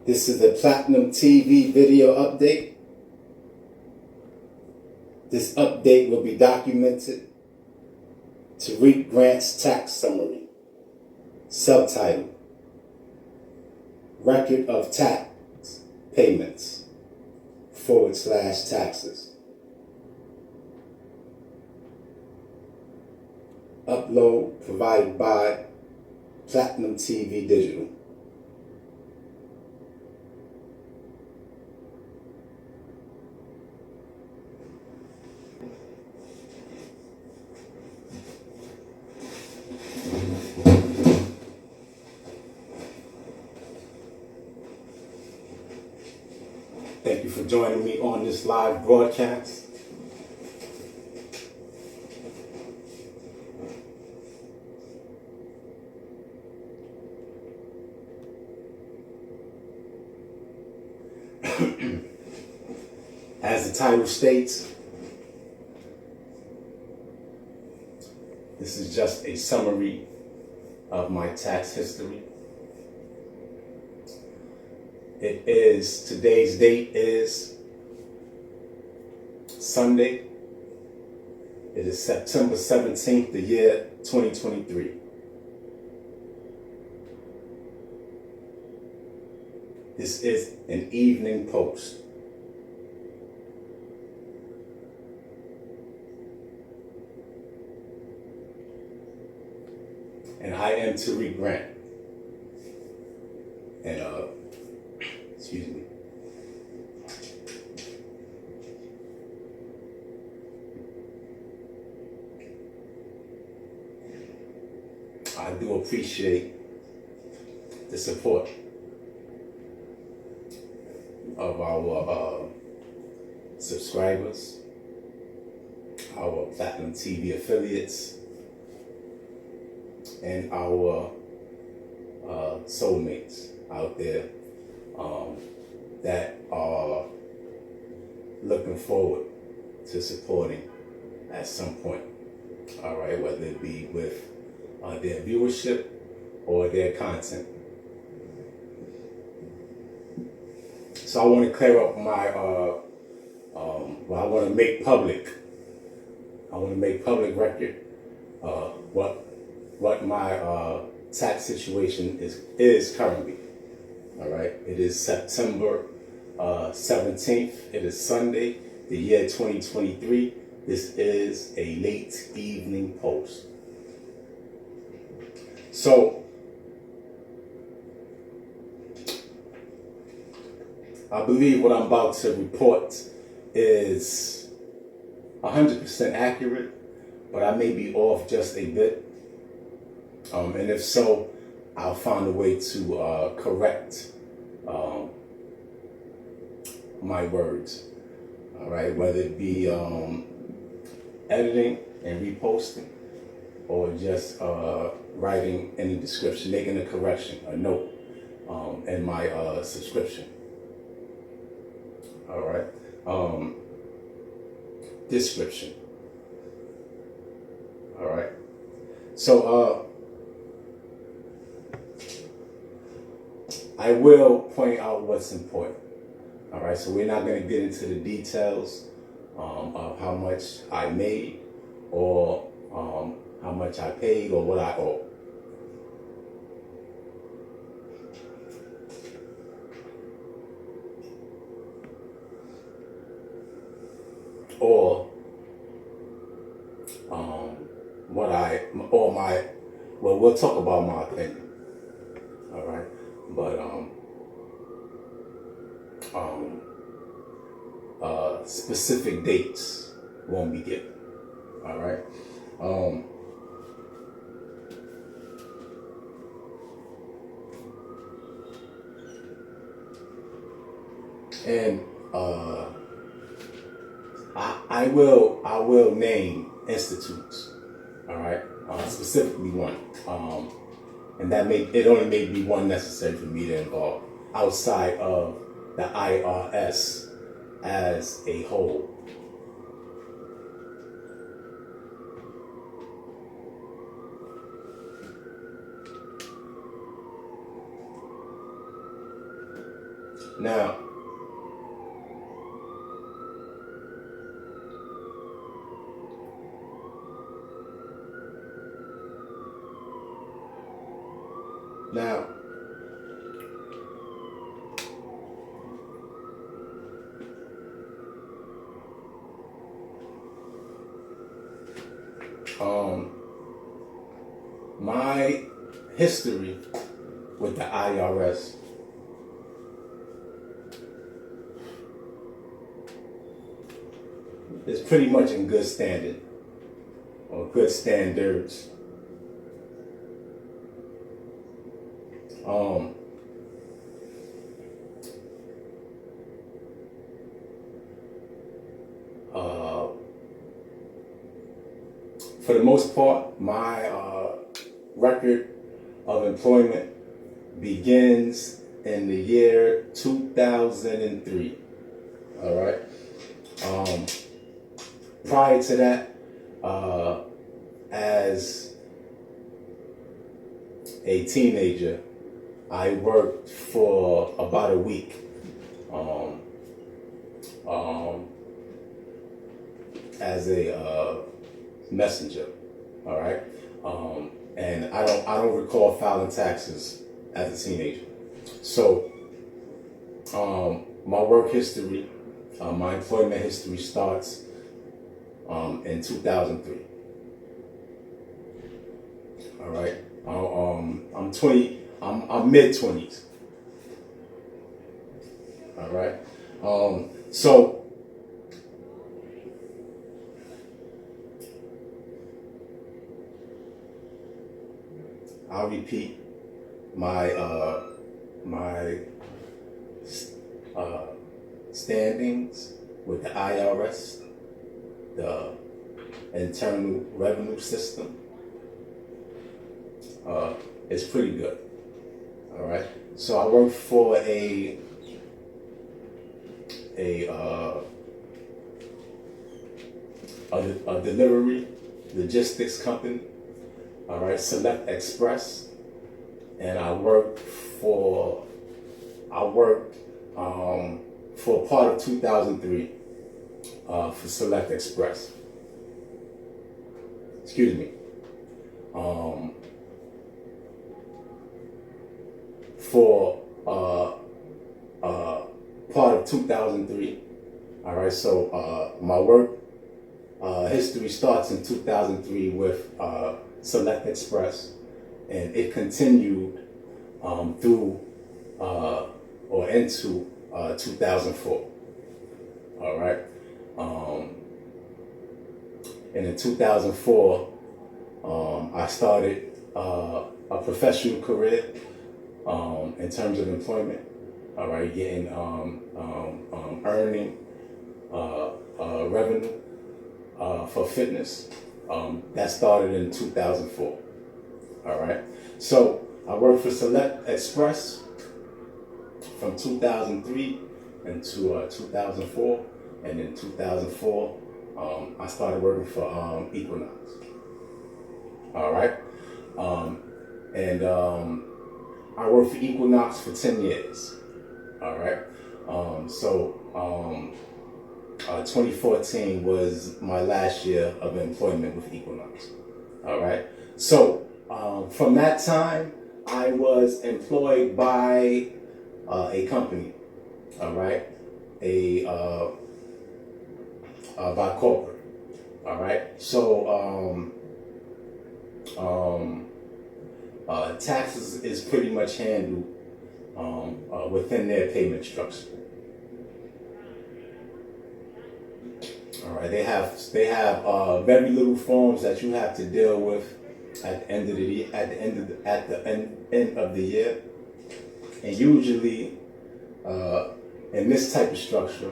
This is the Platinum TV video update. This update will be documented. Tarik grants tax summary. Subtitle: Record of tax payments / taxes. Upload provided by Platinum TV-Digital. Thank you for joining me on this live broadcast. As the title states, this is just a summary of my tax history. Today's date is Sunday. It is September 17th, the year 2023. This is an evening post. And I am Tarik Grant. And excuse me. I do appreciate the support of our subscribers, our Platinum TV affiliates, and our soulmates out there that are looking forward to supporting at some point. All right, whether it be with their viewership or their content. So I want to clear up my, I want to make public record what my tax situation is currently. All right, it is September 17th. It is Sunday, the year 2023. This is a late evening post. So I believe what I'm about to report is 100% accurate, but I may be off just a bit. And if so, I'll find a way to correct my words. All right, whether it be editing and reposting, or just writing in the description, making a correction, a note in my subscription. All right, description. All right, so I will point out what's important. All right, so we're not going to get into the details of how much I made or how much I paid or what I owe. Or we'll talk about my opinion. All right, but specific dates won't be given. All right. And I will name institutes. All right, specifically one. And it only may be one necessary for me to involve outside of the IRS as a whole. Now, now, my history with the IRS is pretty much in good standing or good standards. For the most part, my record of employment begins in the year 2003. All right. Prior to that, as a teenager, I worked for about a week as a messenger. All right. And I don't recall filing taxes as a teenager. So my work history, my employment history starts in 2003. All right. I'm 20. I'm mid 20s. All right. So I'll repeat my standings with the IRS, the Internal Revenue System. It's pretty good. All right. So I work for a delivery logistics company. All right, Select Express, and I worked for part of 2003 for Select Express. Excuse me. For part of 2003. All right, so my work history starts in 2003 with Select Express, and it continued through or into 2004. All right, and in 2004, I started a professional career in terms of employment. All right, getting earning revenue for fitness. That started in 2004. All right. So I worked for Select Express from 2003 into 2004, and in 2004 I started working for Equinox. All right. And I worked for Equinox for 10 years. All right. 2014 was my last year of employment with Equinox. All right. So from that time, I was employed by a company. All right. By corporate. All right. So taxes is pretty much handled within their payment structure. All right, they have very little forms that you have to deal with at the end of the end of the year, and usually in this type of structure,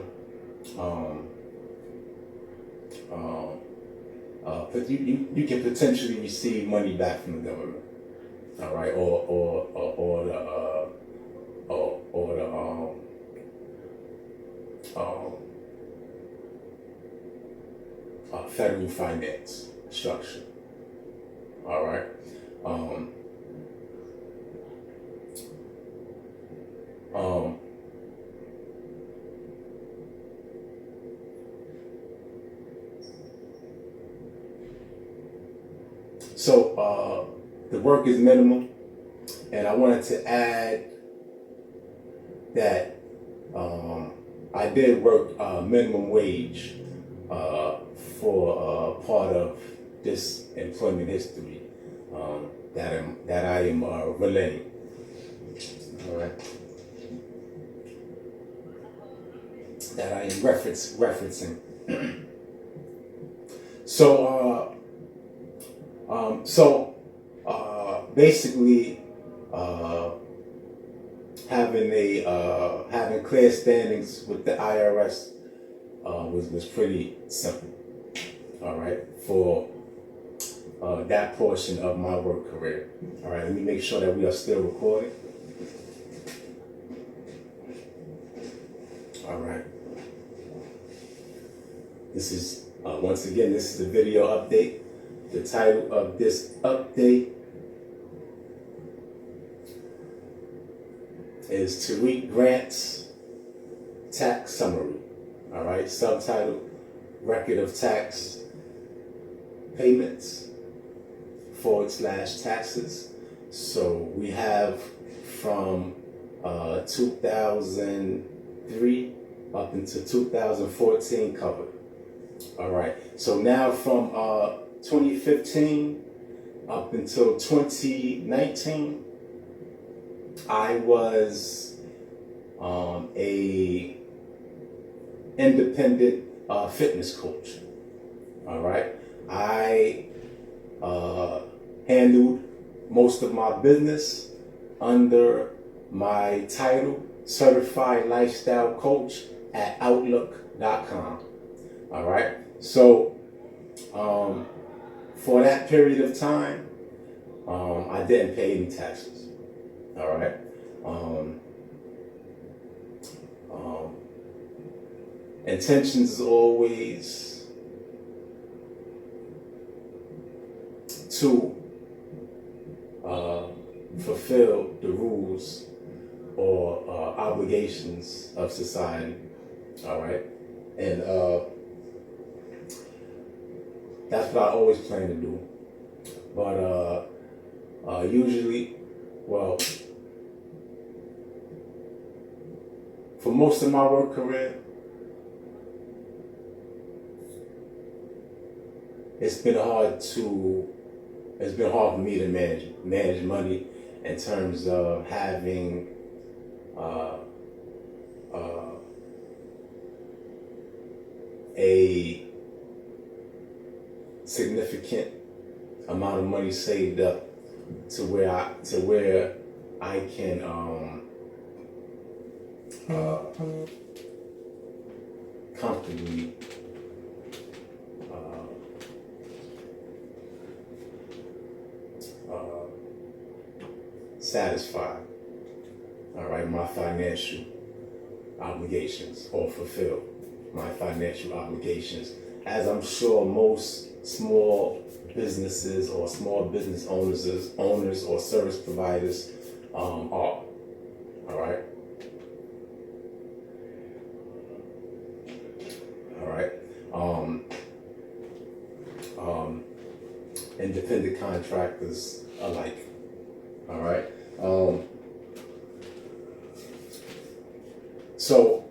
but you can potentially receive money back from the government. All right, or the federal finance structure. All right. So the work is minimum, and I wanted to add that I did work minimum wage for part of this employment history that I am relaying. All right. That I am referencing. Basically, having clear standings with the IRS was pretty simple. All right, for that portion of my work career. All right, let me make sure that we are still recording. All right. This is once again, this is a video update. The title of this update is Tarik Grant's Tax Summary. All right, subtitle: Record of Tax Payments / taxes. So we have from 2003 up until 2014 covered. All right. So now from 2015 up until 2019, I was a independent fitness coach. All right. I handled most of my business under my title, Certified Lifestyle Coach at Outlook.com. All right. So for that period of time, I didn't pay any taxes. All right. Intentions is always to fulfill the rules or obligations of society. All right. And that's what I always plan to do. But usually, well, for most of my work career, it's been hard for me to manage money in terms of having a significant amount of money saved up to where I can comfortably satisfy, all right, my financial obligations, or fulfill my financial obligations, as I'm sure most small businesses or small business owners or service providers are. All right. All right. Independent contractors alike. All right. So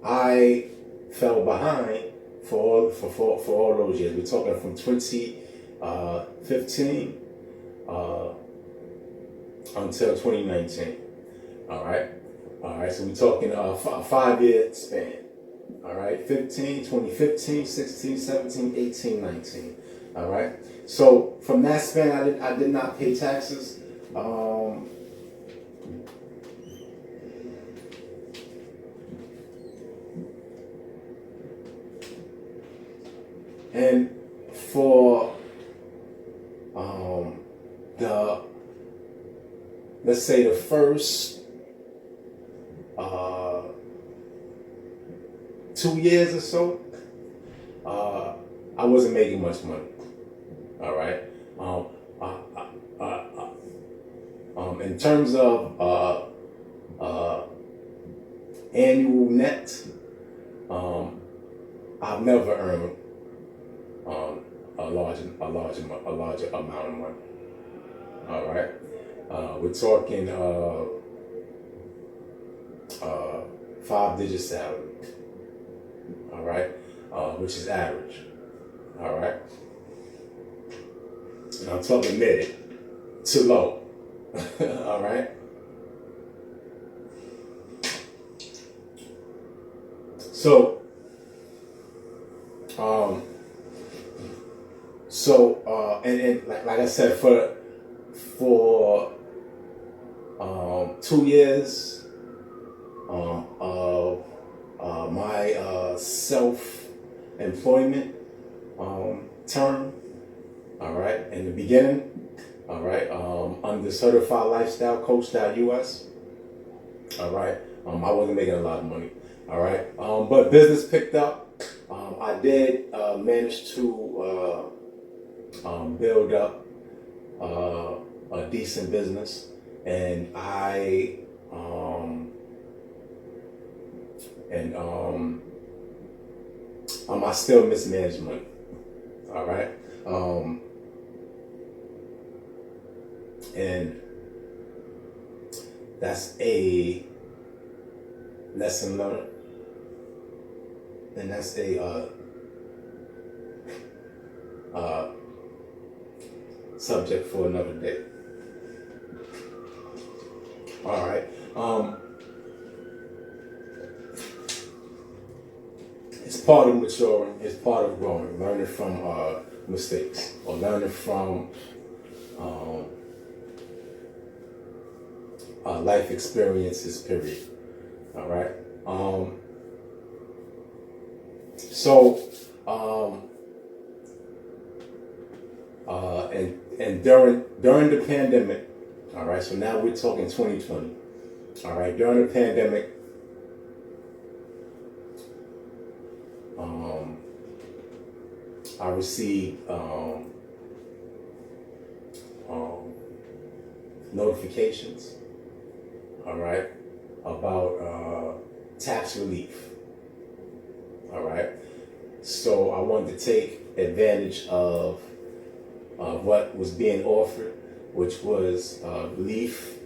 I fell behind for all those years. We're talking from 2015 until 2019. All right. All right. So we're talking a 5-year span. All right. 2015, 16, 17, 18, 19. All right. So from that span, I did not pay taxes. And for let's say the first 2 years or so, I wasn't making much money. All right. In terms of annual net, I've never earned larger amount of money. All right, we're talking 5-digit salary. All right, which is average. All right, and I'm talking mid to low. All right. So, and like I said, for 2 years of my self-employment term, all right, in the beginning, all right, under Certified Lifestyle Coach.us, all right, I wasn't making a lot of money, all right, but business picked up. I did manage to build up a decent business, and I still mismanage money. All right, and that's a lesson learned, and that's a subject for another day. All right. It's part of maturing. It's part of growing, learning from mistakes, or learning from life experiences. Period. All right. And during the pandemic, all right. So now we're talking 2020. All right. During the pandemic, I received notifications, all right, about tax relief. All right. So I wanted to take advantage of what was being offered, which was relief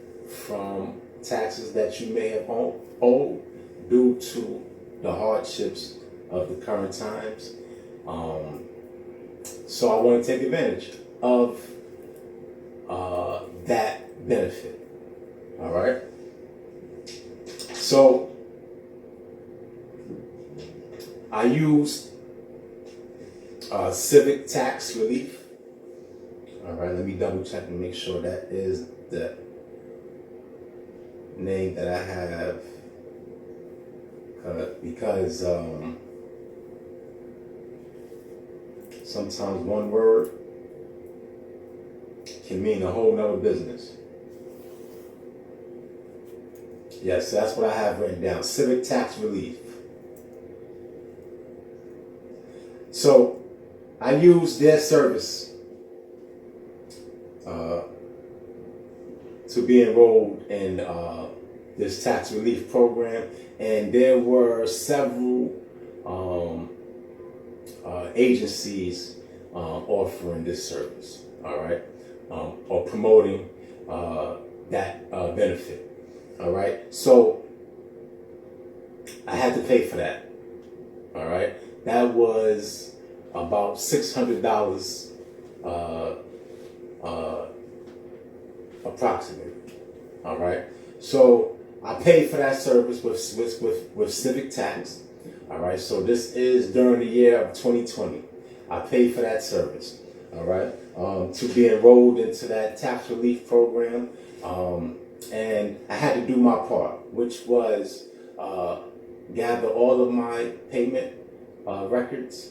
from taxes that you may have owed due to the hardships of the current times. So I want to take advantage of that benefit. All right. So I used civic tax relief. All right, let me double check and make sure that is the name that I have, because sometimes one word can mean a whole nother business. Yes, that's what I have written down, civic tax relief. So I use their service to be enrolled in this tax relief program, and there were several agencies offering this service, all right, or promoting that benefit, all right. So I had to pay for that, all right. That was about $600 approximately. All right. So I paid for that service with civic tax. All right. So this is during the year of 2020. I paid for that service. All right. To be enrolled into that tax relief program. And I had to do my part, which was gather all of my payment records.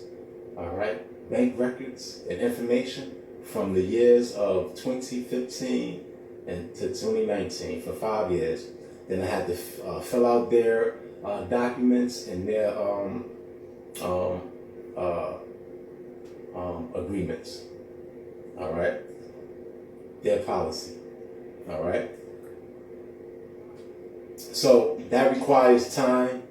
All right. Bank records and information from the years of 2015 and to 2019 for 5 years. Then I had to fill out their documents and their agreements. All right, their policy. All right. So that requires time,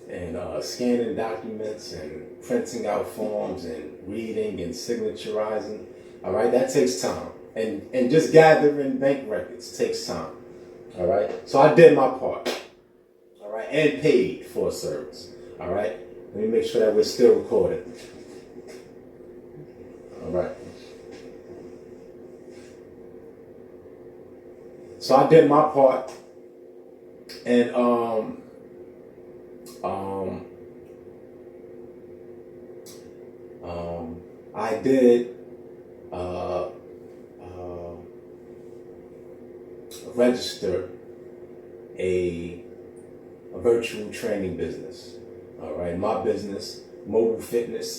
and scanning documents and printing out forms and reading and signaturizing. All right, that takes time. And just gathering bank records takes time. All right, so I did my part. All right, and paid for a service. All right, let me make sure that we're still recording. All right. So I did my part, and I did register a virtual training business. All right, my business, mobile fitness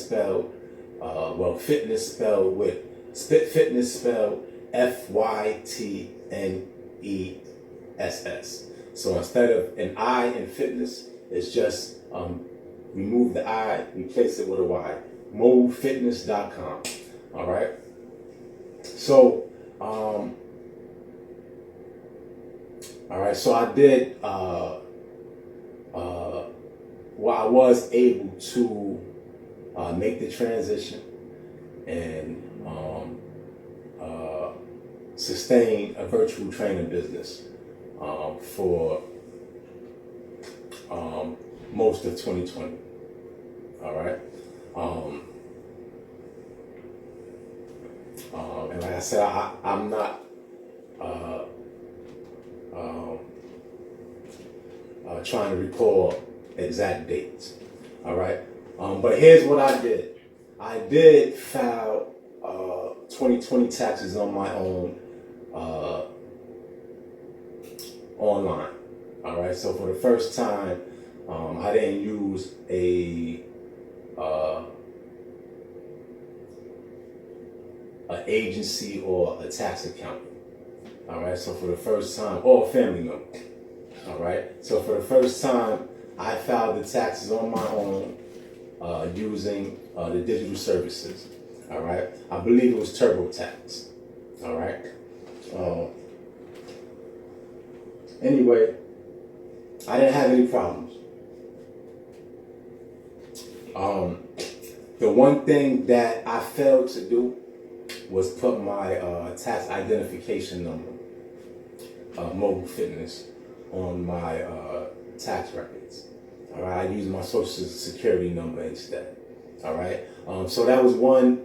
spelled fitness spelled with fitness spelled FYTNESS. So instead of an I in fitness, it's just remove the I, replace it with a Y. Mobilefitness.com. All right. So all right. So I did. Well, I was able to make the transition and sustain a virtual training business for most of 2020. All right. And like I said, I'm not trying to recall exact dates. All right. But here's what I did. I did file 2020 taxes on my own online. All right. So for the first time, I didn't use an agency or a tax accountant. All right. So for the first time, or a family member. All right. So for the first time, I filed the taxes on my own using the digital services. All right. I believe it was TurboTax. All right. Anyway, I didn't have any problems. The one thing that I failed to do was put my tax identification number, mobile fitness, on my tax records. All right, I used my social security number instead. All right, so that was one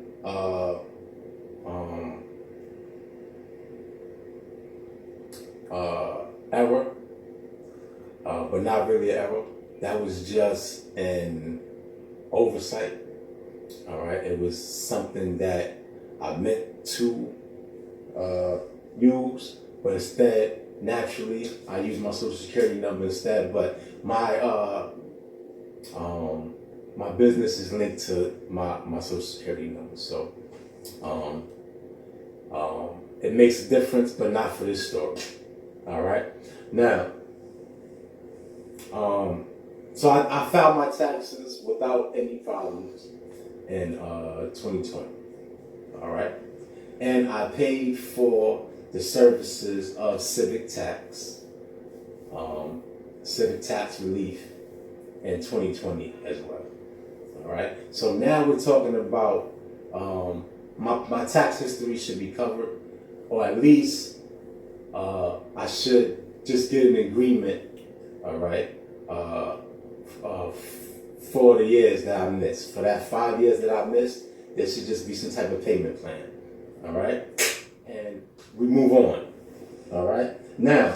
error, but not really an error. That was just an oversight. All right, it was something that I meant to use, but instead, naturally, I used my social security number instead. But my my business is linked to my social security number, so it makes a difference, but not for this story. All right, now, so I filed my taxes without any problems in 2020. All right, and I paid for the services of civic tax relief in 2020 as well. All right, so now we're talking about my tax history should be covered, or at least I should just get an agreement. All right, for the years that I missed. For that 5 years that I missed, there should just be some type of payment plan. All right, and we move on. All right, now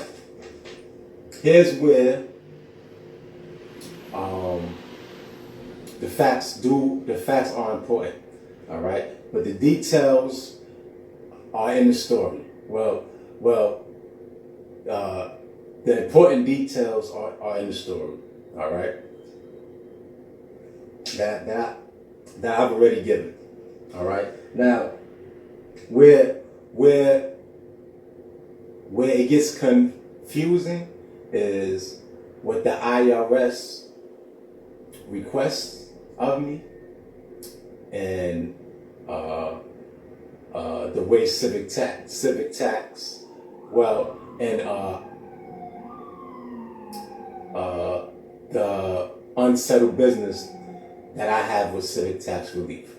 here's where the facts are important. All right, but the details are in the story. The important details are in the story. All right, that I've already given. All right, now where it gets confusing is what the IRS requests of me, and the way civic tax, well, and the unsettled business that I have with civic tax relief.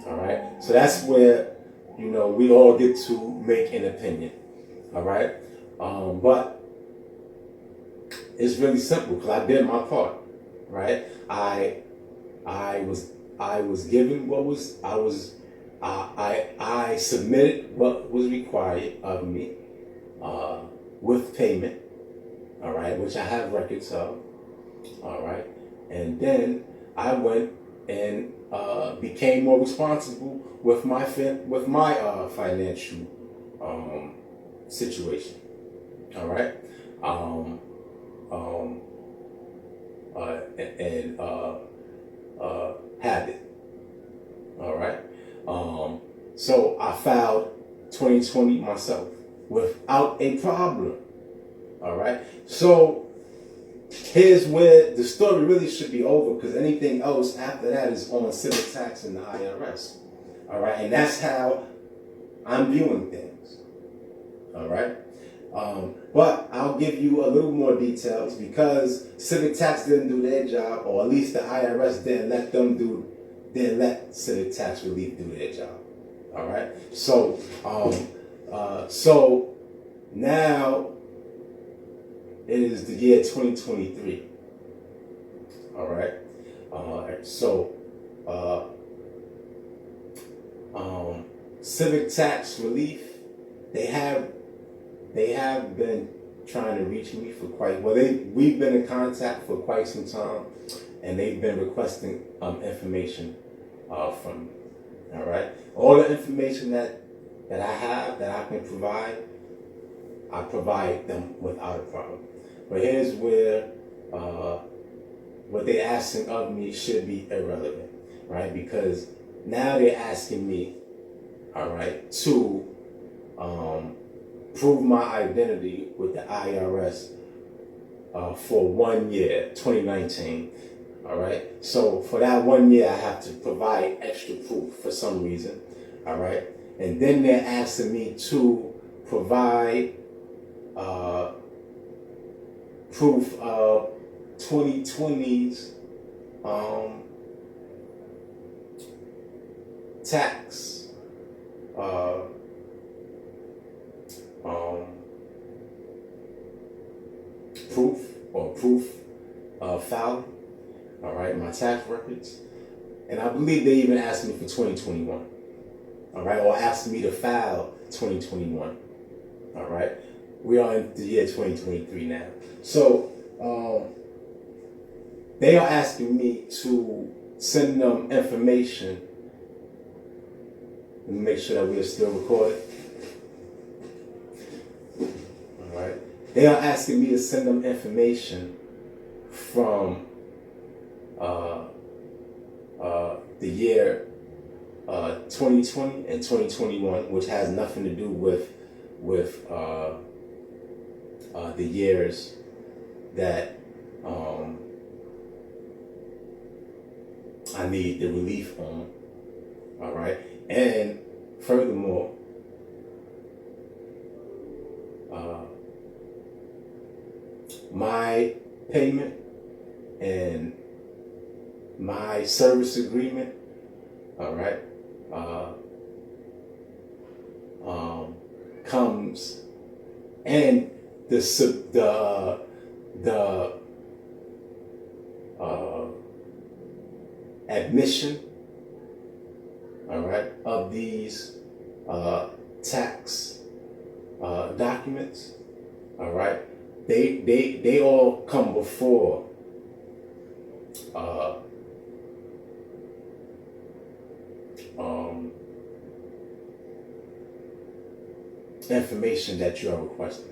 All right. So that's where, we all get to make an opinion. All right. But it's really simple because I did my part. Right. I was given I submitted what was required of me with payment. All right, which I have records of. All right, and then I went and became more responsible with my financial situation. All right, and habit. All right, so I filed 2020 myself without a problem. All right, so here's where the story really should be over, because anything else after that is on civic tax and the IRS. All right, and that's how I'm viewing things. All right, but I'll give you a little more details because civic tax didn't do their job, or at least the IRS didn't let civic tax relief do their job. All right, so so now it is the year 2023. All right. So civic tax relief, they have been trying to reach me for we've been in contact for quite some time, and they've been requesting information from me. All right. All the information that I have that I can provide, I provide them without a problem. But here's where what they're asking of me should be irrelevant, right? Because now they're asking me, all right, to prove my identity with the IRS for 1 year, 2019. All right. So for that 1 year, I have to provide extra proof for some reason. All right. And then they're asking me to provide proof of 2020's tax proof of filing. All right, my tax records, and I believe they even asked me for 2021. All right, or asked me to file 2021. All right, we are in the year 2023 now. So they are asking me to send them information. Let me make sure that we are still recording. All right, they are asking me to send them information from the year 2020 and 2021, which has nothing to do with the years that I need the relief on. All right, and furthermore, my payment and my service agreement, all right, comes, and the admission, all right, of these tax documents, all right, they all come before information that you are requesting.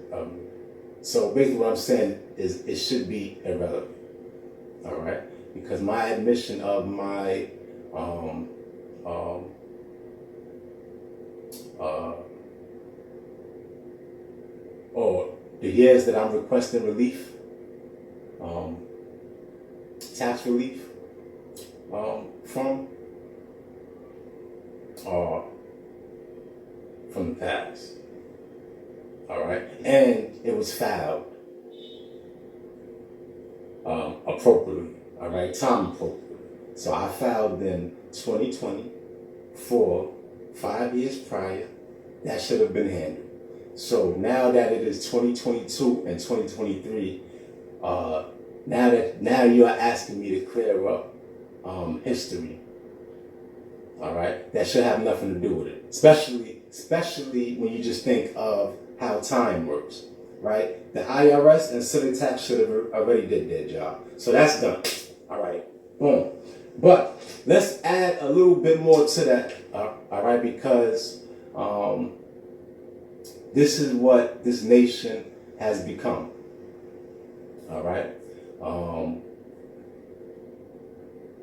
So basically what I'm saying is it should be irrelevant. All right, because my admission of my or the years that I'm requesting relief, tax relief from the past. All right, and it was filed appropriately, all right, time appropriately. So I filed in 2020 for 5 years prior. That should have been handled. So now that it is 2022 and 2023, now you are asking me to clear up history. All right, that should have nothing to do with it. Especially when you just think of how time works, right? The IRS and civil tax should have already did their job. So that's done. All right, boom. But let's add a little bit more to that. All right, because this is what this nation has become. All right.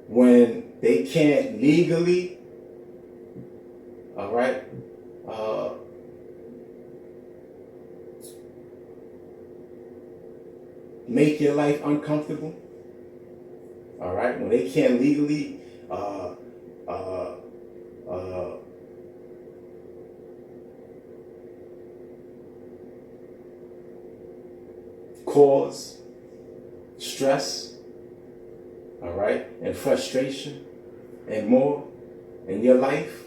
When they can't legally, all right, make your life uncomfortable, all right, when they can't legally cause stress, all right, and frustration and more in your life,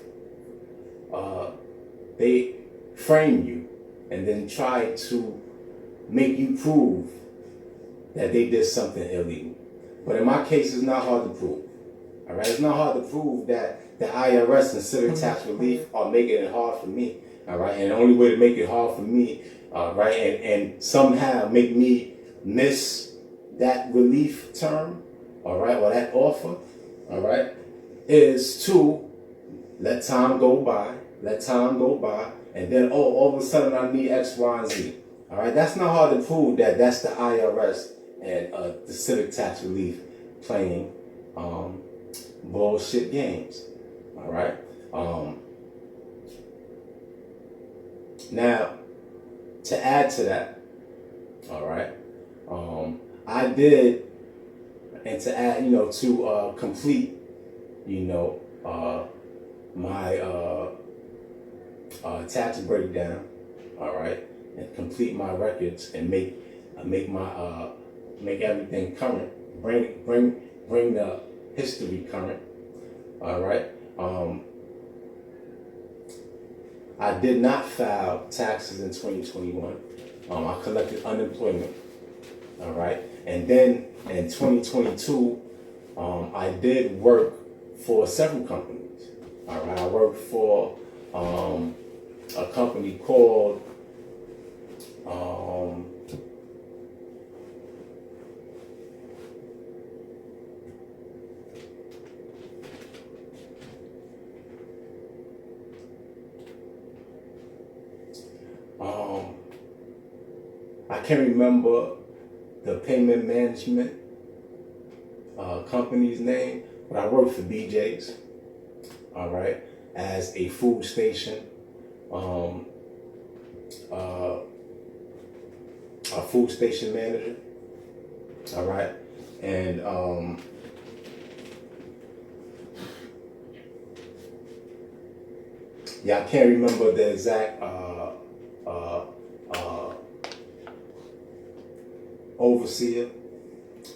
they frame you and then try to make you prove that they did something illegal. But in my case, it's not hard to prove. All right, it's not hard to prove that the IRS and civil tax relief are making it hard for me. All right, and the only way to make it hard for me, right, and somehow make me miss that relief term, all right, or that offer, all right, is to let time go by, and then, all of a sudden I need X, Y, and Z. All right, that's not hard to prove that that's the IRS and the civic tax relief playing bullshit games. All right. Now, to add to that, all right, I did, and to add, to complete, my tax breakdown, all right, and complete my records and make everything current, bring the history current, all right. I did not file taxes in 2021. I collected unemployment, all right, and then in 2022, I did work for several companies. All right, I worked for a company called I can't remember the payment management company's name, but I worked for BJ's, all right, as a food station, a food station manager, all right, and yeah, I can't remember the exact overseer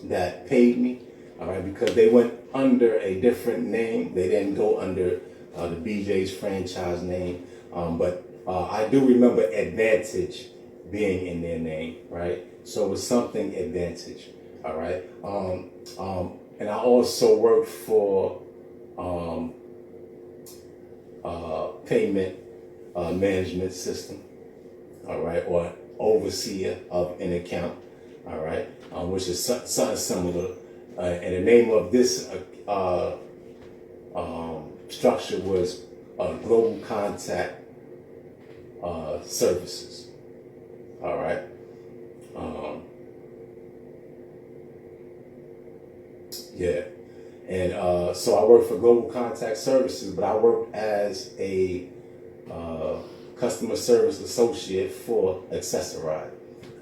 that paid me, all right, because they went under a different name. They didn't go under the BJ's franchise name, but I do remember Advantage being in their name, right? So it was something Advantage, all right. And I also worked for payment management system, all right, or overseer of an account, all right, which is something similar. And the name of this structure was Global Contact Services, all right. Yeah, and so I worked for Global Contact Services, but I worked as a customer service associate for Accessoride.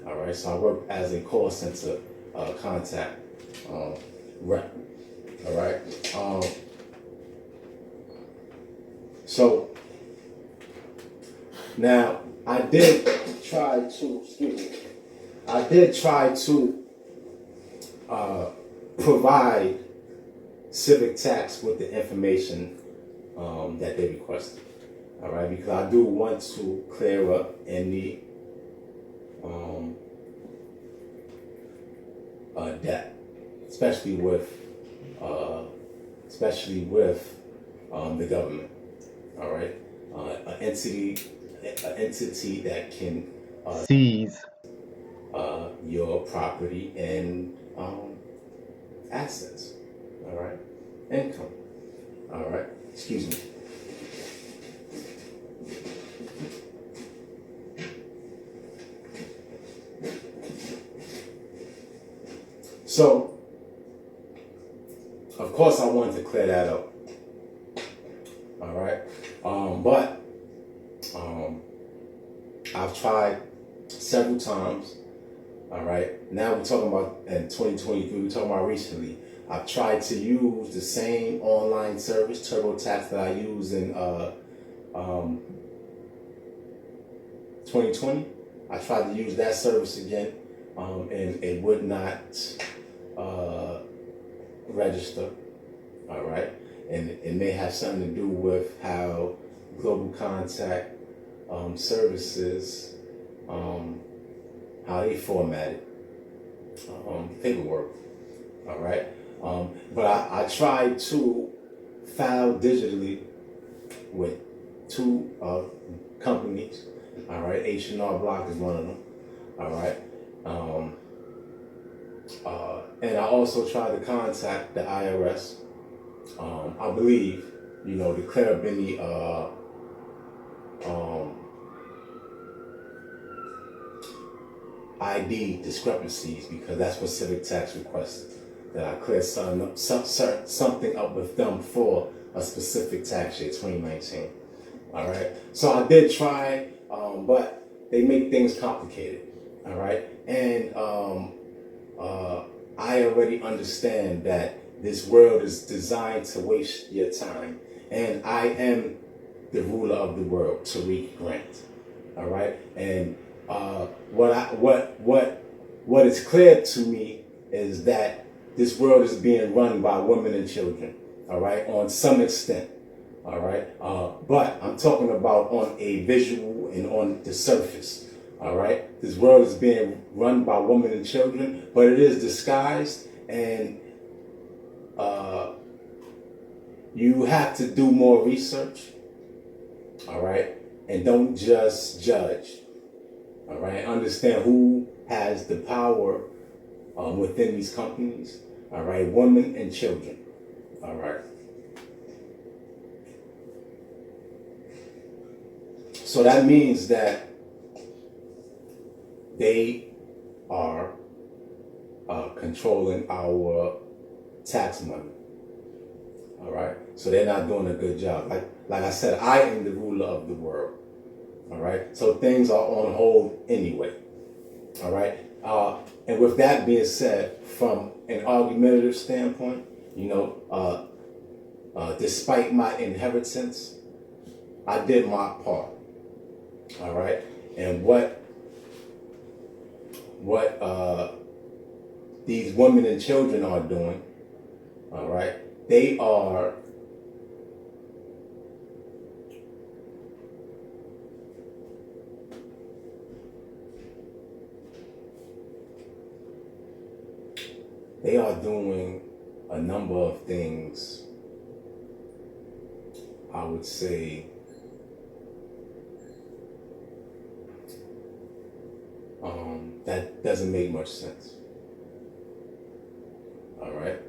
All right, so I worked as a call center contact rep. All right, so now I did try to provide civic tax with the information that they requested. All right, because I do want to clear up any debt, especially with the government. All right, an entity that can seize your property and assets. All right, income. All right, excuse me. So, of course, I wanted to clear that up. All right, but I've tried several times. All right, now we're talking about in 2023. We're talking about recently. I've tried to use the same online service, TurboTax, that I used in 2020. I tried to use that service again, and it would not register. All right, and it may have something to do with how global contact services, how they formatted paperwork. All right, but I tried to file digitally with two companies. All right, H&R Block is one of them. All right. And I also tried to contact the IRS. I believe, to clear up any ID discrepancies, because that's what civic tax requested, that I clear something up with them for a specific tax year, 2019. All right. So I did try, but they make things complicated. All right. And I already understand that this world is designed to waste your time, and I am the ruler of the world, Tarik Grant. All right, and what is clear to me is that this world is being run by women and children. All right, on some extent. All right, but I'm talking about on a visual and on the surface. All right, this world is being run by women and children, but it is disguised, and you have to do more research. All right, and don't just judge. All right, understand who has the power within these companies. All right, women and children. All right. So that means that they are controlling our tax money. All right. So they're not doing a good job. Like I said, I am the ruler of the world. All right. So things are on hold anyway. All right. And with that being said, from an argumentative standpoint, despite my inheritance, I did my part. All right. And what these women and children are doing, all right, they are doing a number of things, I would say, that doesn't make much sense. All right.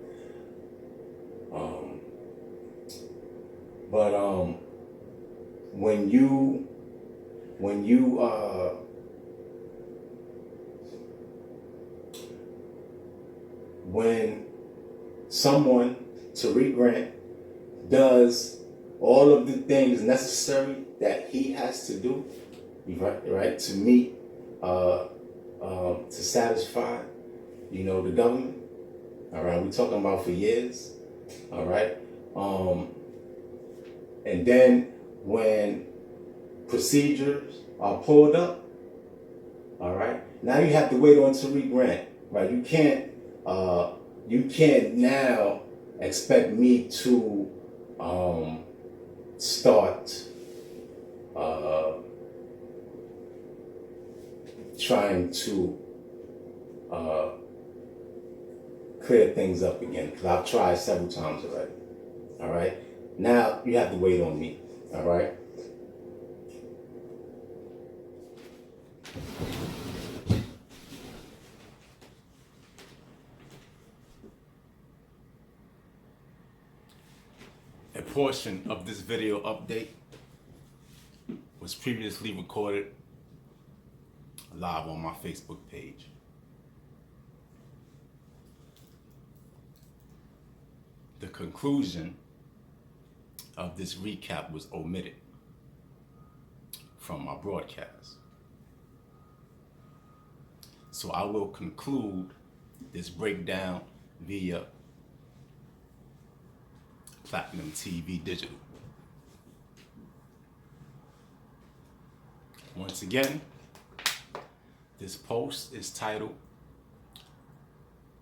But when someone, Tarik Grant, does all of the things necessary that he has to do, right, to meet, to satisfy, the government. All right, we're talking about for years. All right, and then when procedures are pulled up, all right, now you have to wait on Tarik Grant. Right, you can't you can't now expect me to start trying to clear things up again, because I've tried several times already. All right, now you have to wait on me. All right. A portion of this video update was previously recorded live on my Facebook page. The conclusion of this recap was omitted from my broadcast. So I will conclude this breakdown via Platinum TV Digital. Once again, this post is titled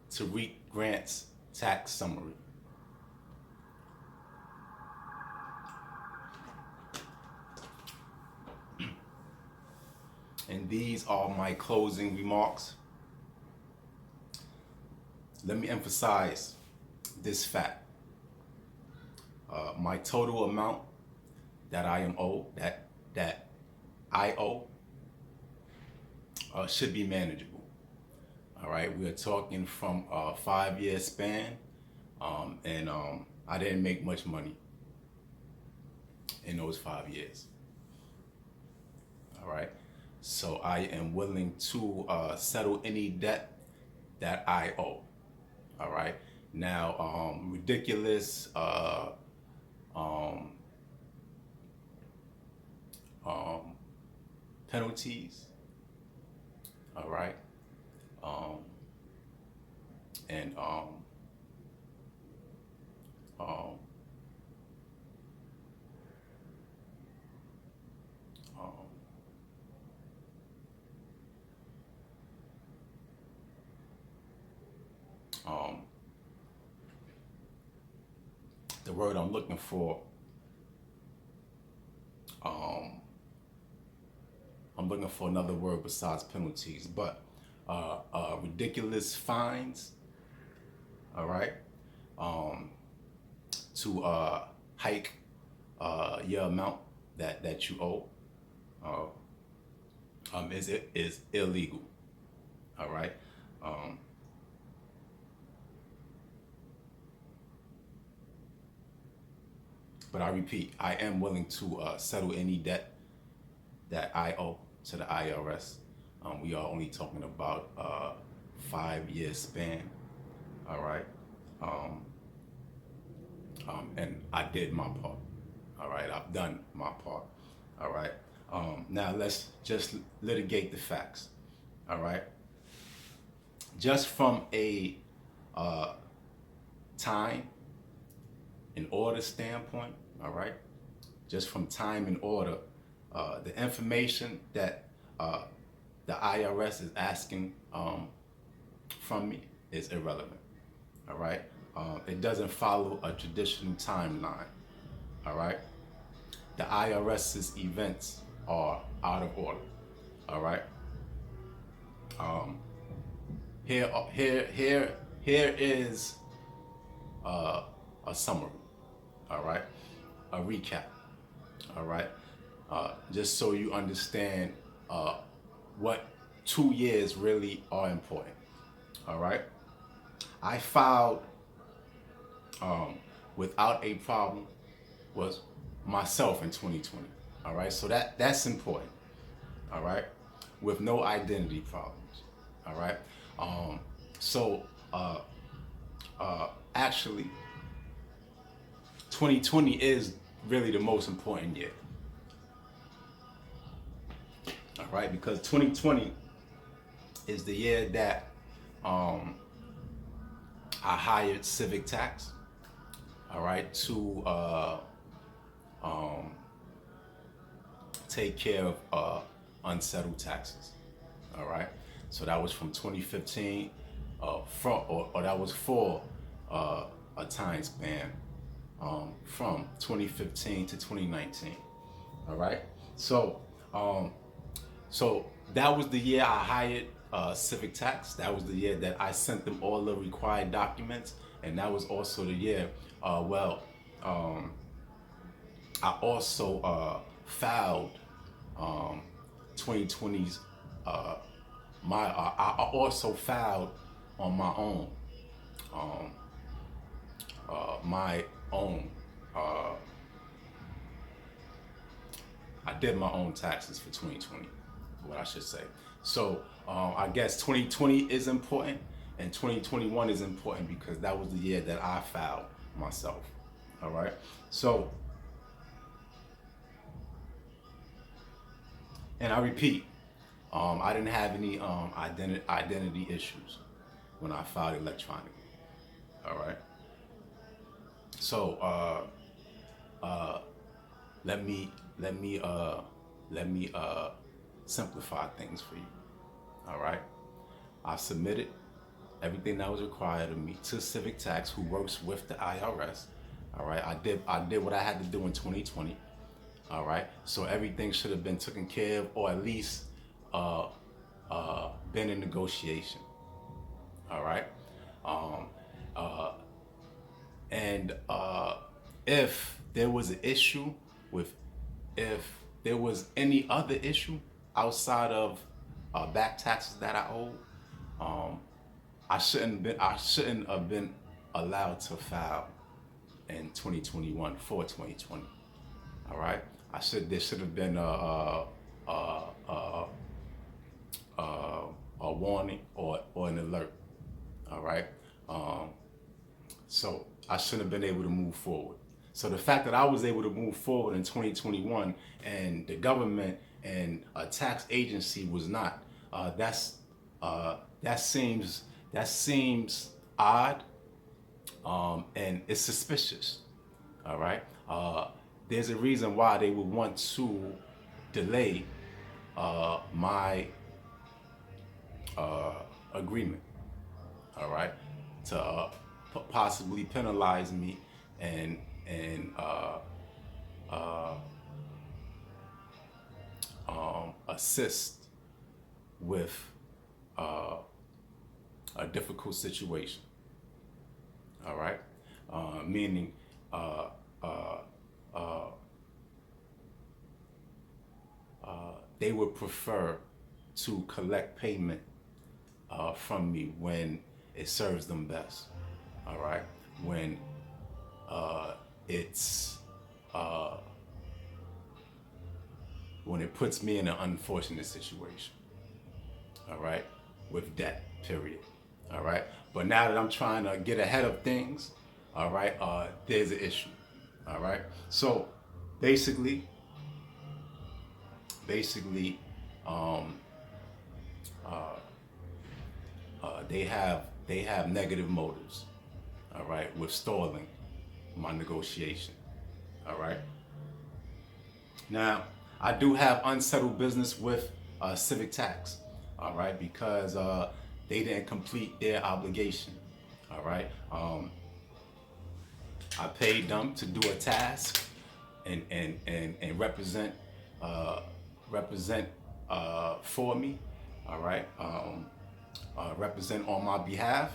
Tarik Grant's Tax Summary. And these are my closing remarks. Let me emphasize this fact. My total amount that I am owed, that I owe, should be manageable. All right, we are talking from a 5-year span, and I didn't make much money in those 5 years. All right, so I am willing to settle any debt that I owe. All right, now ridiculous penalties, all right, and the word I'm looking for, I'm looking for another word besides penalties, but ridiculous fines, all right, to hike your amount that you owe, is illegal, all right. But I repeat, I am willing to settle any debt that I owe to the IRS. We are only talking about a 5-year span, all right? And I did my part, all right? I've done my part, all right? Now let's just litigate the facts, all right? Just from a time and order standpoint, all right? Just from time and order, the information that the IRS is asking from me is irrelevant, all right? It doesn't follow a traditional timeline, all right? The IRS's events are out of order, all right? Here is a summary, all right? A recap, all right? Just so you understand what 2 years really are important, all right? I filed without a problem was myself in 2020, all right? So that's important, all right? With no identity problems, all right? Actually, 2020 is really the most important year, all right? Because 2020 is the year that I hired Civic Tax, all right, to take care of unsettled taxes, all right? So that was from 2015 or that was for a time span from 2015 to 2019. All right. So so that was the year I hired Civic Tax. That was the year that I sent them all the required documents, and that was also the year. I also filed 2020's I also filed on my own my own I did my own taxes for 2020, what I should say. So I guess 2020 is important and 2021 is important because that was the year that I filed myself. All right. So, and I repeat, I didn't have any identity issues when I filed electronically. All right. So let me simplify things for you. All right. I submitted everything that was required of me to Civic Tax, who works with the IRS. All right. I did what I had to do in 2020. All right. So everything should have been taken care of, or at least been in negotiation. All right. And if there was an issue with, if there was any other issue outside of back taxes that I owed, I shouldn't have been allowed to file in 2021 for 2020. All right, there should have been a warning or an alert. All right, so I shouldn't have been able to move forward. So the fact that I was able to move forward in 2021 and the government and a tax agency was not, that seems odd, and it's suspicious. All right, there's a reason why they would want to delay my agreement. All right, to possibly penalize me and assist with a difficult situation. All right, meaning they would prefer to collect payment from me when it serves them best. All right, when when it puts me in an unfortunate situation. All right, with debt, period. All right, but now that I'm trying to get ahead of things, all right, there's an issue. All right, so basically, they have negative motives. All right, with stalling my negotiation. All right. Now, I do have unsettled business with Civic Tax. All right, because they didn't complete their obligation. All right. I paid them to do a task and represent for me. All right. Represent on my behalf.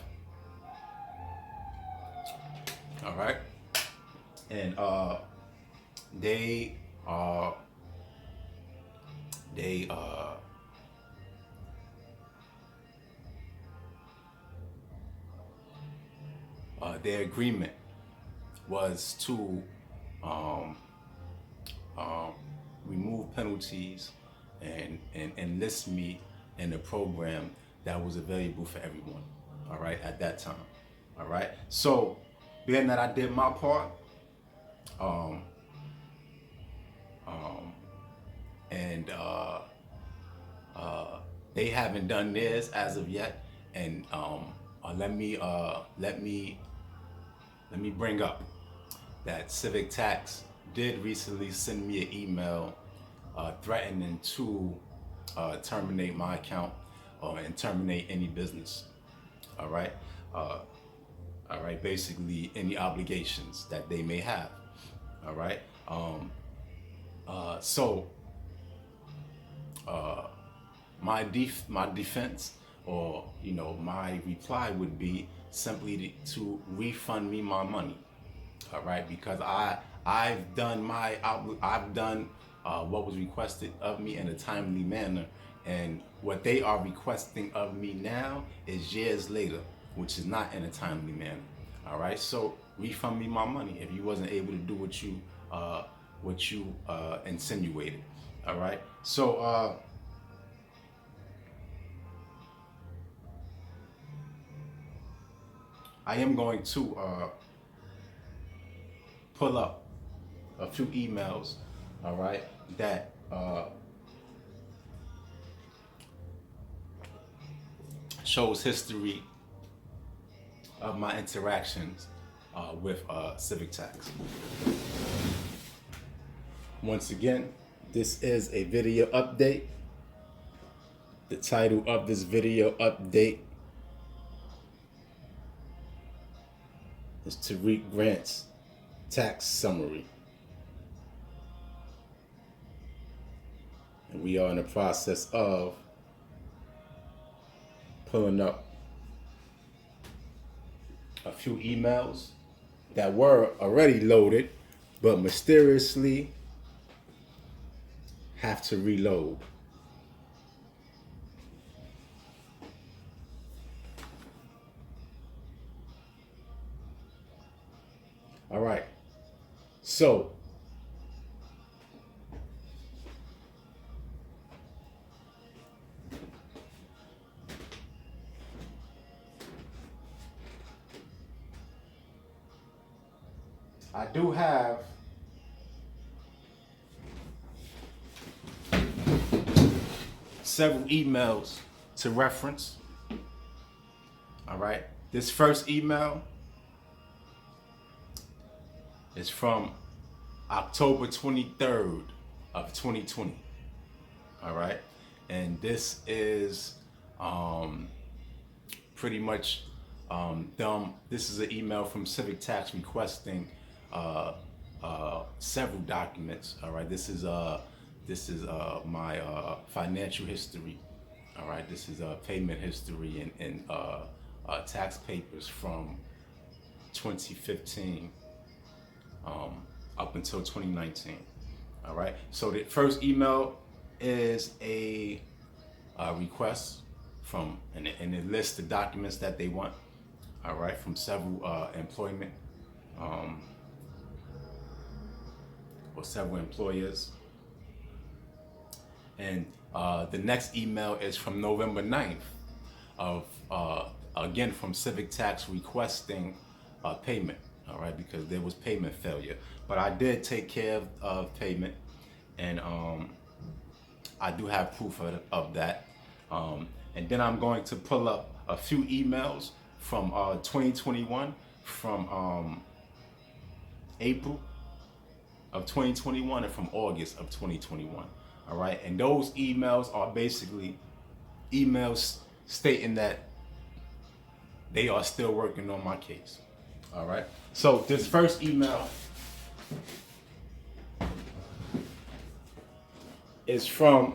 All right. And their agreement was to remove penalties and enlist me in a program that was available for everyone. All right, at that time. All right. So, being that I did my part, and they haven't done theirs as of yet, and let me bring up that Civic Tax did recently send me an email threatening to terminate my account and terminate any business. All right. All right. Basically, any obligations that they may have. All right. So my defense, or my reply would be simply to refund me my money. All right, because I've done what was requested of me in a timely manner, and what they are requesting of me now is years later, which is not in a timely manner. All right, so refund me my money if you wasn't able to do what you insinuated. All right, so I am going to pull up a few emails, all right, that shows history of my interactions with Civic Tax. Once again, this is a video update. The title of this video update is Tarik Grant's Tax Summary. And we are in the process of pulling up a few emails that were already loaded, but mysteriously have to reload. All right. So, I do have several emails to reference. All right. This first email is from October 23rd of 2020. All right. And this is pretty much this is an email from Civic Tax requesting several documents. All right. This is my financial history. All right. This is payment history and tax papers from 2015 up until 2019. All right. So the first email is a request from, and it lists the documents that they want. All right, from several employment or several employers. And the next email is from November 9th of again from Civic Tax requesting payment. All right, because there was payment failure, but I did take care of payment, and I do have proof of that. And then I'm going to pull up a few emails from 2021, from April of 2021, and from August of 2021. All right, and those emails are basically emails stating that they are still working on my case. All right, so this first email is from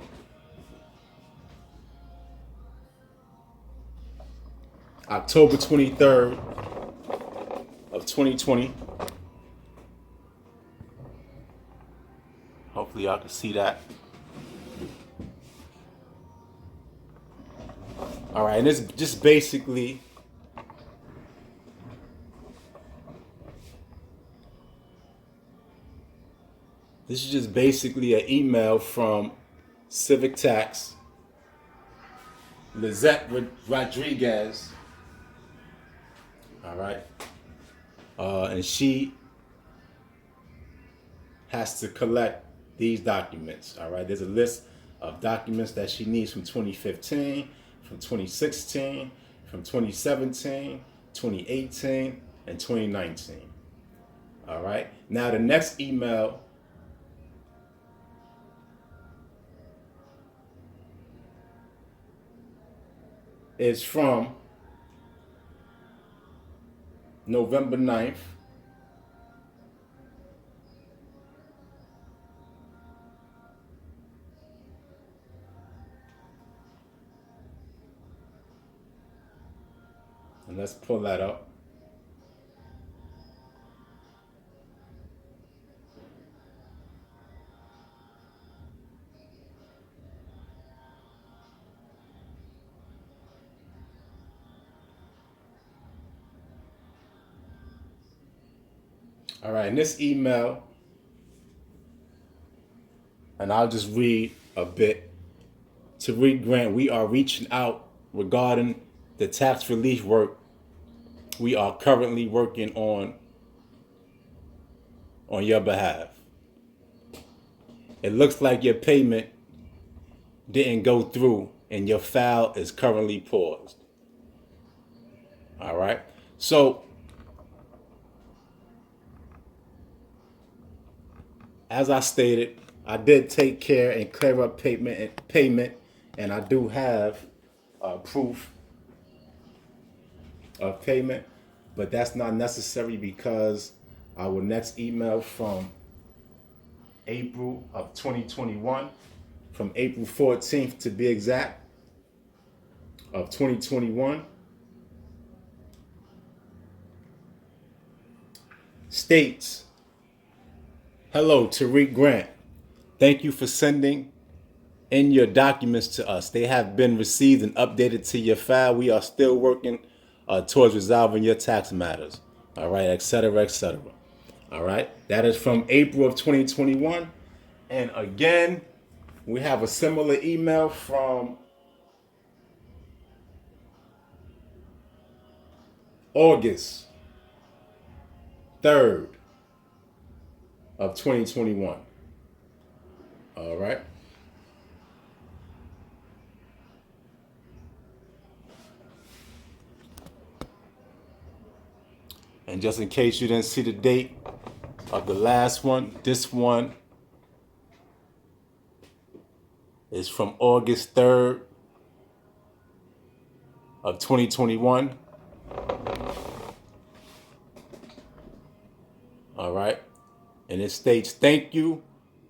October 23rd of 2020. Hopefully y'all can see that. All right, and it's just basically an email from Civic Tax, Lizette Rodriguez. All right, and she has to collect these documents. All right, there's a list of documents that she needs from 2015, from 2016, from 2017, 2018, and 2019. All right, now the next email is from November 9th. And let's pull that up. All right, in this email, and I'll just read a bit. Tarik Grant, we are reaching out regarding the tax relief work we are currently working on your behalf. It looks like your payment didn't go through and your file is currently paused. All right. So, as I stated, I did take care and clear up payment, and I do have proof of payment, but that's not necessary because our next email from April of 2021, from April 14th to be exact, of 2021, states, hello, Tarik Grant. Thank you for sending in your documents to us. They have been received and updated to your file. We are still working towards resolving your tax matters. All right, et cetera, et cetera. All right, that is from April of 2021. And again, we have a similar email from August 3rd of 2021. All right. And just in case you didn't see the date of the last one, this one is from August 3rd of 2021. All right. And it states, thank you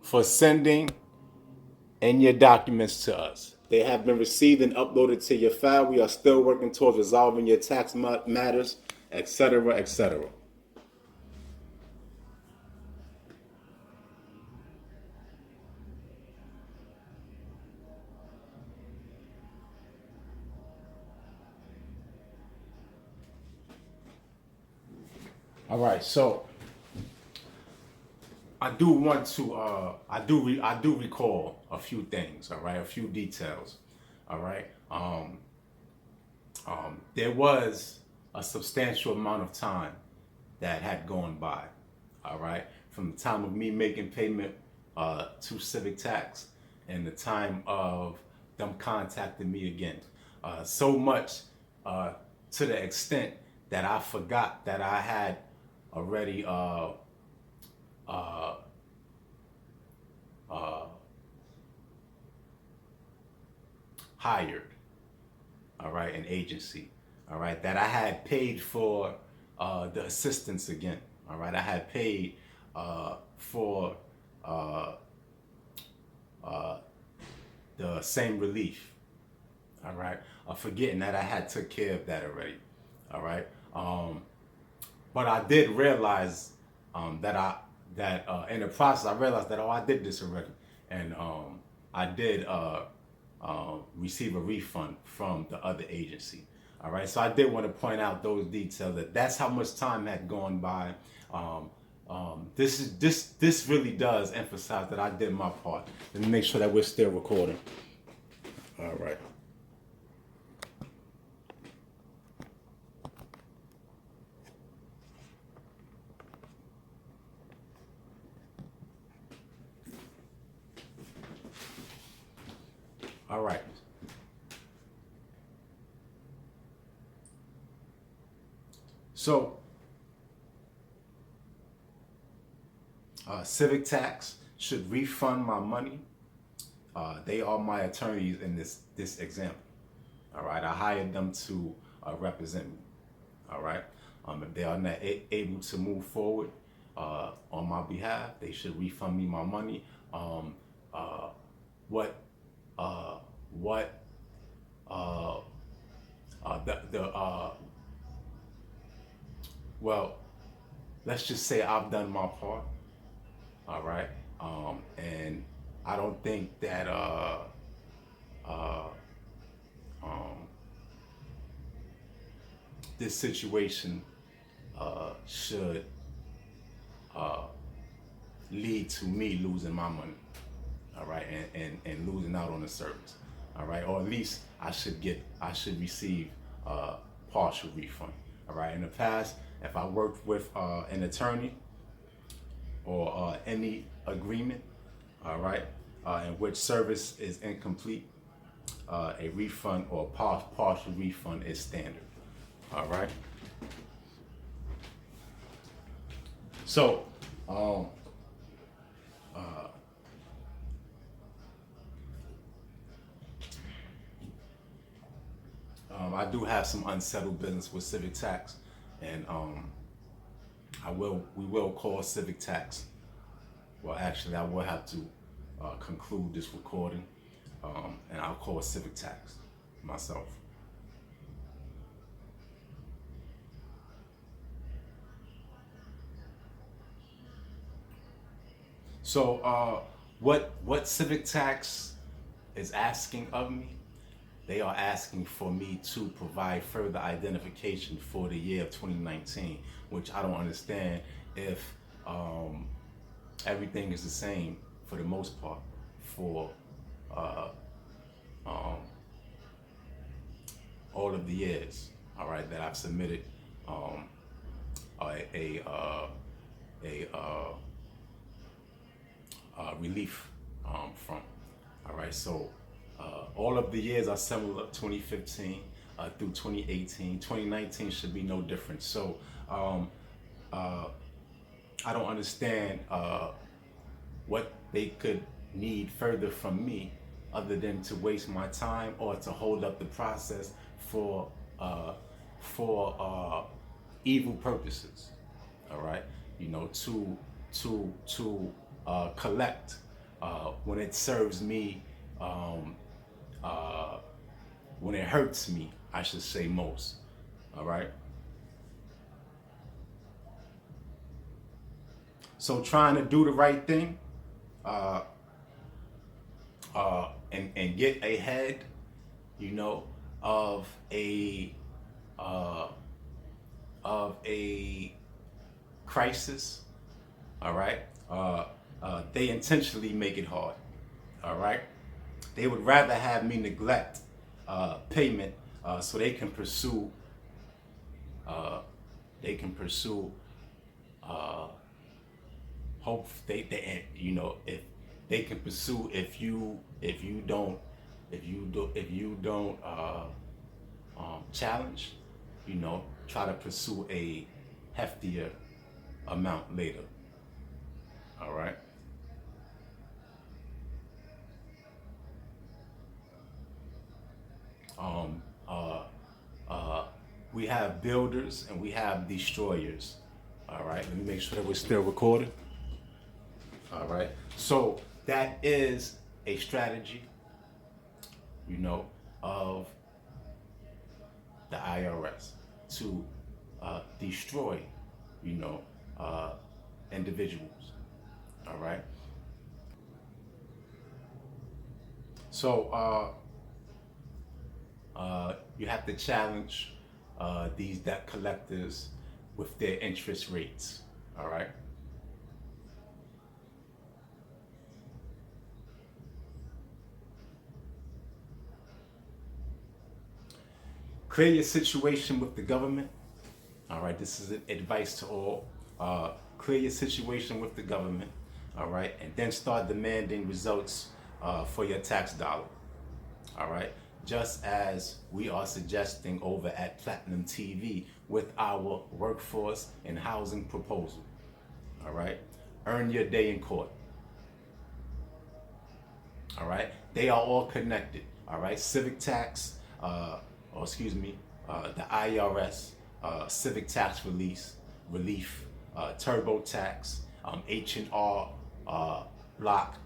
for sending in your documents to us. They have been received and uploaded to your file. We are still working towards resolving your tax matters, et cetera, et cetera. All right, so I do want to I do recall a few things, all right, a few details. All right. There was a substantial amount of time that had gone by, all right, from the time of me making payment to Civic Tax and the time of them contacting me again. So much to the extent that I forgot that I had already hired, all right, an agency, all right, that I had paid for the assistance again, all right. I had paid for the same relief, all right, forgetting that I had took care of that already, all right. But I did realize that in the process I realized that I did this already, and I did receive a refund from the other agency. All right, so I did want to point out those details. That's how much time had gone by. This really does emphasize that I did my part. Let me make sure that we're still recording. All right. All right. So, Civic Tax should refund my money. They are my attorneys in this example. All right, I hired them to represent me. All right. If they are not able to move forward on my behalf, they should refund me my money. What well, let's just say I've done my part. All right, and I don't think that this situation should lead to me losing my money. All right, and losing out on the service. All right, or at least I should receive partial refund. All right, in the past, if I worked with an attorney or any agreement, all right, in which service is incomplete, a refund or partial refund is standard. All right. So, I do have some unsettled business with Civic Tax, and we will call Civic Tax. Well, actually, I will have to conclude this recording, and I'll call Civic Tax myself. So, what Civic Tax is asking of me? They are asking for me to provide further identification for the year of 2019, which I don't understand if everything is the same for the most part for all of the years, all right, that I've submitted relief from. All right, so all of the years are similar, 2015 through 2018. 2019 should be no different. So I don't understand what they could need further from me other than to waste my time or to hold up the process for evil purposes. All right, you know, to collect when it serves me, when it hurts me, I should say most. All right. So trying to do the right thing, and get ahead, you know, of a crisis. All right. They intentionally make it hard. All right. They would rather have me neglect payment so they can pursue. Hope they you know, if they can pursue if you don't challenge, you know, try to pursue a heftier amount later. All right. We have builders and we have destroyers. All right. Let me make sure that we're still recording. All right. So that is a strategy, you know, of the IRS to destroy, you know, individuals. All right. So you have to challenge these debt collectors with their interest rates. All right. Clear your situation with the government. All right, this is advice to all. Clear your situation with the government. All right, and then start demanding results for your tax dollar. All right, just as we are suggesting over at Platinum TV with our workforce and housing proposal. All right, earn your day in court. All right, they are all connected. All right, civic tax, the IRS, civic tax relief, TurboTax, H&R Block,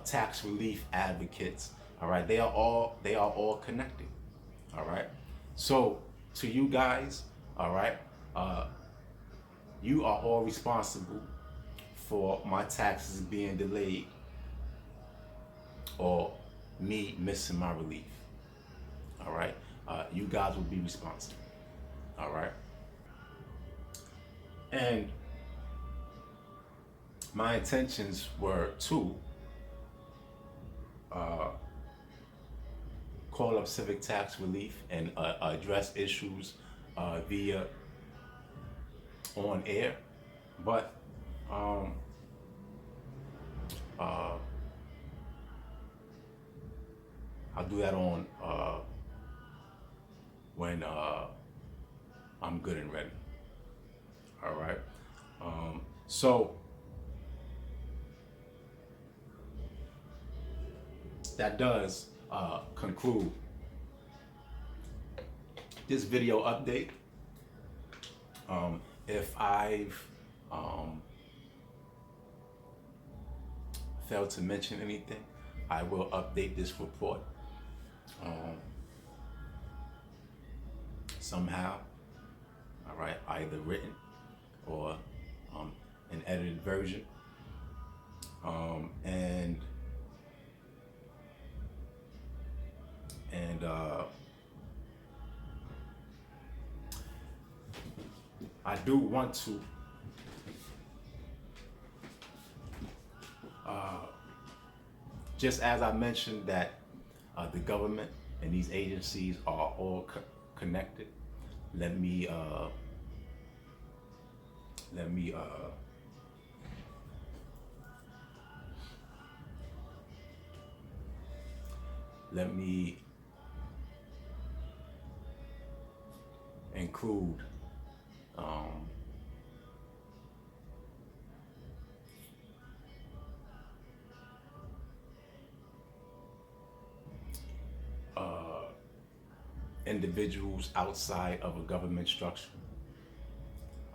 tax relief advocates. All right, they are all connected. All right. So to you guys, all right, you are all responsible for my taxes being delayed or me missing my relief. All right, you guys will be responsible. All right, and my intentions were to call up civic tax relief and address issues via on air, but I'll do that on when I'm good and ready. All right. So that does conclude this video update. If I've failed to mention anything, I will update this report somehow. All right, either written or an edited version. And I do want to just as I mentioned that the government and these agencies are all connected. Let me include individuals outside of a government structure.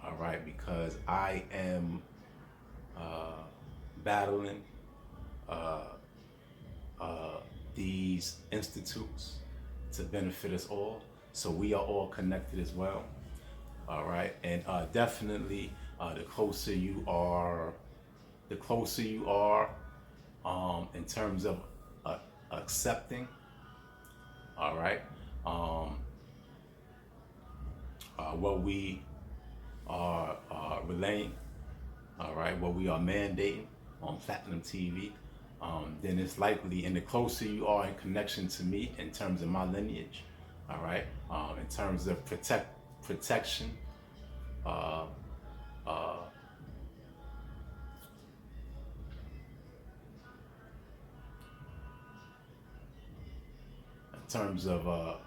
All right, because I am battling these institutes to benefit us all, so we are all connected as well. All right, and definitely the closer you are in terms of accepting, all right, what we are relaying, all right, what we are mandating on Platinum TV, then it's likely, and the closer you are in connection to me in terms of my lineage, all right, in terms of protection, in terms of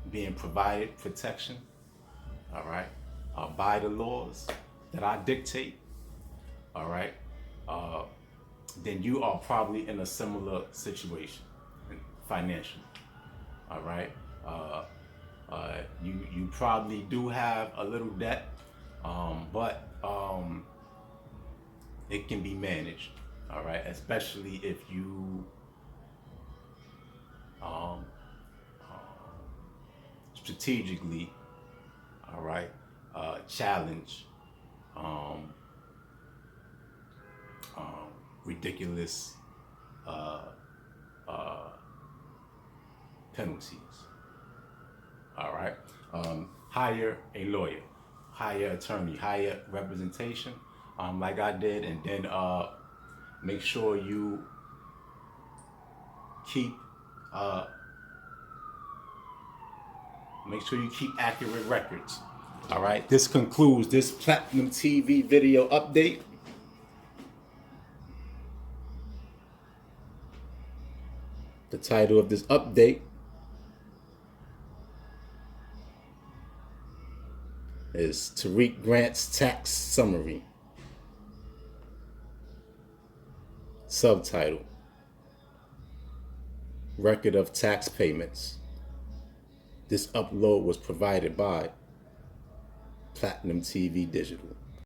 being provided protection, all right, by the laws that I dictate, all right, then you are probably in a similar situation financially, all right. You probably do have a little debt, but it can be managed, all right, especially if you strategically, all right, challenge ridiculous penalties. All right, hire a lawyer, hire attorney, hire representation, like I did, and then make sure you keep accurate records. All right, this concludes this Platinum TV video update. The title of this update is Tarik Grant's Tax Summary. Subtitle: Record of Tax Payments. This upload was provided by Platinum TV Digital.